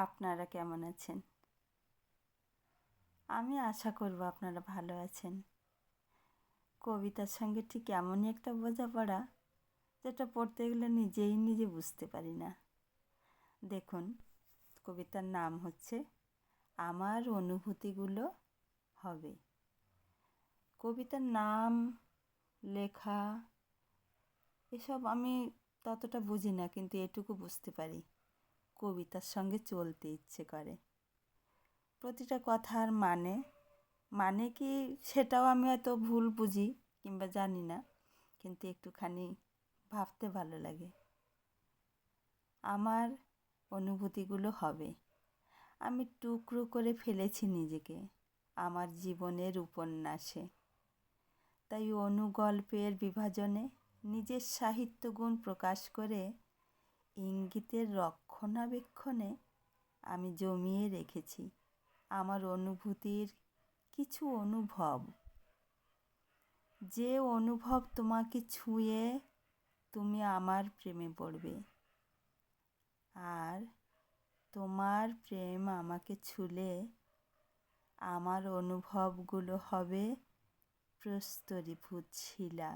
আপনারা কেমন আছেন? আমি আশা করব আপনারা ভালো আছেন। কবিতার সঙ্গে ঠিক এমনই একটা বোঝাপড়া যেটা পড়তে গেলে নিজে বুঝতে পারি না। দেখুন, কবিতার নাম হচ্ছে আমার অনুভূতিগুলো হবে। কবিতার নাম, লেখা এসব আমি ততটা বুঝি না, কিন্তু এটুকু বুঝতে পারি কবিতার সঙ্গে চলতে ইচ্ছে করে। প্রতিটা কথার মানে কি সেটাও আমি হয়তো ভুল বুঝি কিংবা জানি না, কিন্তু একটুখানি ভাবতে ভালো লাগে। আমার অনুভূতিগুলো হবে। আমি টুকরো করে ফেলেছি নিজেকে আমার জীবনের উপন্যাসে। তাই অনুগল্পের বিভাজনে নিজের সাহিত্যগুণ প্রকাশ করে ইঙ্গিতের রক্ষণাবেক্ষণে আমি জমিয়ে রেখেছি আমার অনুভূতির কিছু অনুভব। যে অনুভব তোমাকে ছুঁয়ে তুমি আমার প্রেমে পড়বে, আর তোমার প্রেম আমাকে ছুঁলে আমার অনুভবগুলো হবে প্রস্তরীভূত শিলা।